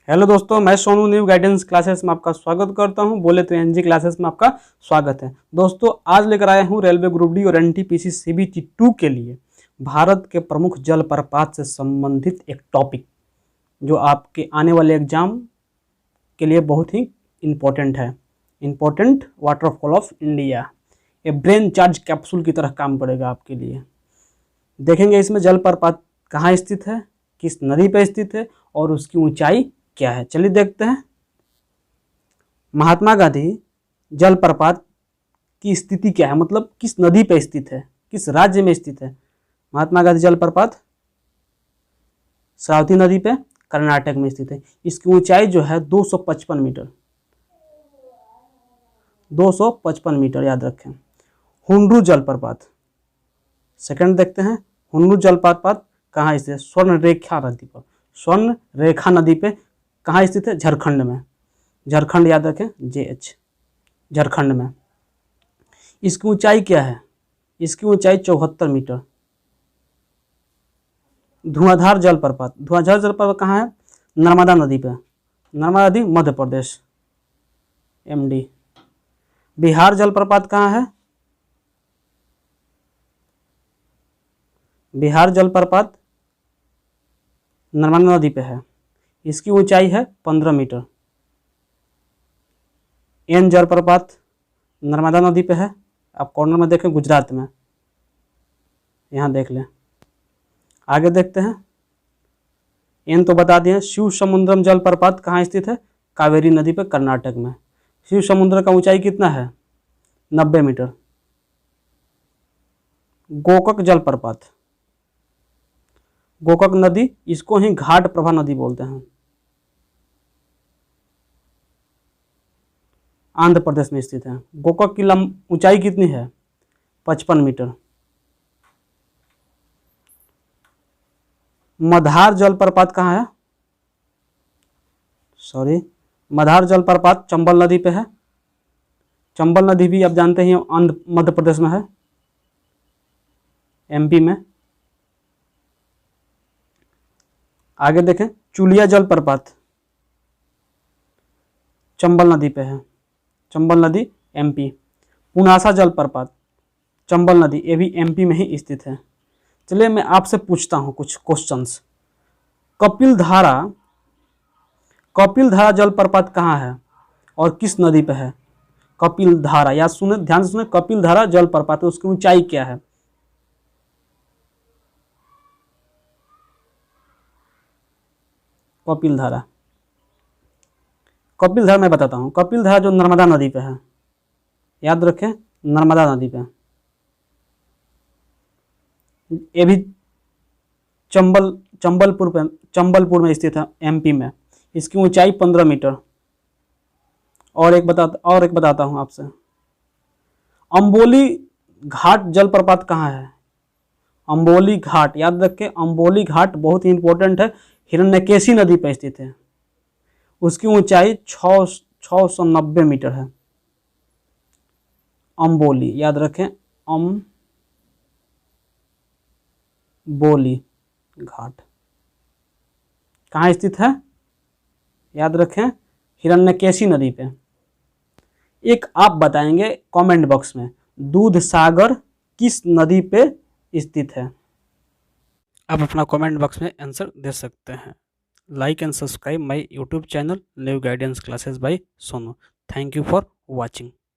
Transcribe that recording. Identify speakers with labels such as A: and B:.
A: Hello दोस्तों, मैं Sonu new guidance classes में आपका स्वागत करता हूं। बोले तो एनजी क्लासेस में आपका स्वागत है। दोस्तों आज लेकर आया हूं रेलवे ग्रुप डी और एनटीपीसी सीबीटी 2 के लिए भारत के प्रमुख जलप्रपात से संबंधित एक टॉपिक जो आपके आने वाले एग्जाम के लिए बहुत ही इम्पोर्टेंट है। इम्पोर्टेंट वाटरफॉल ऑफ इंडिया, ये ब्रेन चार्ज कैप्सूल की तरह काम करेगा आपके लिए। देखेंगे इसमें जलप्रपात कहाँ स्थित है, किस नदी पर स्थित है और उसकी ऊंचाई क्या है। चलिए देखते हैं। महात्मा गांधी जलप्रपात की स्थिति क्या है, मतलब किस नदी पे स्थित है, किस राज्य में स्थित है। महात्मा गांधी जलप्रपात शरावती नदी पे कर्नाटक में स्थित है। इसकी ऊंचाई जो है 255 मीटर, 255 मीटर याद रखें। हुंडरू जलप्रपात सेकंड देखते हैं। हुंडरू जलप्रपात कहाँ स्थित है? स्वर्ण रेखा नदी पर, स्वर्ण रेखा नदी पे कहाँ स्थित है? झारखंड में। झारखंड याद रखें, JH, झारखंड में। इसकी ऊंचाई क्या है? इसकी ऊंचाई 74 मीटर। धुआंधार जलप्रपात, धुआंधार जलप्रपात कहाँ है? नर्मदा नदी पे, नर्मदा नदी मध्य प्रदेश, MD। बिहार जलप्रपात कहाँ है? बिहार जलप्रपात नर्मदा नदी पे है। इसकी ऊंचाई है 15 मीटर। एन जलप्रपात नर्मदा नदी पे है। आप कॉर्नर में देखें, गुजरात में, यहाँ देख लें। आगे देखते हैं। एन तो बता दिए। शिव समुद्रम जलप्रपात कहाँ स्थित है? कावेरी नदी पे, कर्नाटक में। शिव समुद्र का ऊंचाई कितना है? 90 मीटर। गोकक जलप्रपात, गोकक नदी, इसको ही घाट प्रभा नदी बोलते हैं, आंध्र प्रदेश में स्थित है। गोकक की ऊंचाई कितनी है? 55 मीटर। मधार जलप्रपात कहाँ है? मधार जलप्रपात चंबल नदी पे है। चंबल नदी भी आप जानते हैं मध्य प्रदेश में है, MP में। आगे देखें। चुलिया जलप्रपात चंबल नदी पे है, चंबल नदी MP। पुनासा जलप्रपात चंबल नदी, ये भी MP में ही स्थित है। चलिए मैं आपसे पूछता हूँ कुछ क्वेश्चंस। कपिल धारा जलप्रपात कहाँ है और किस नदी पे है? कपिल धारा, याद सुने, ध्यान से सुने। कपिल धारा जलप्रपात, उसकी ऊंचाई क्या है? कपिल धारा मैं बताता हूँ। कपिल धारा जो नर्मदा नदी पे है, याद रखें, नर्मदा नदी पे। ये भी चंबलपुर में स्थित है, MP में। इसकी ऊंचाई 15 मीटर। और एक बताता हूँ आपसे। अंबोली घाट जलप्रपात कहाँ है? अंबोली घाट, याद रखें, अंबोली घाट बहुत ही इंपॉर्टेंट है, हिरण्यकेशी नदी पर स्थित है। उसकी ऊंचाई 690 मीटर है। अंबोली, याद रखें, अंबोली घाट कहाँ स्थित है? याद रखें, हिरण्यकेशी नदी पे। एक आप बताएंगे कमेंट बॉक्स में, दूध सागर किस नदी पे स्थित है? आप अपना कमेंट बॉक्स में आंसर दे सकते हैं। Like and subscribe my YouTube channel New Guidance Classes by Sonu. Thank you for watching.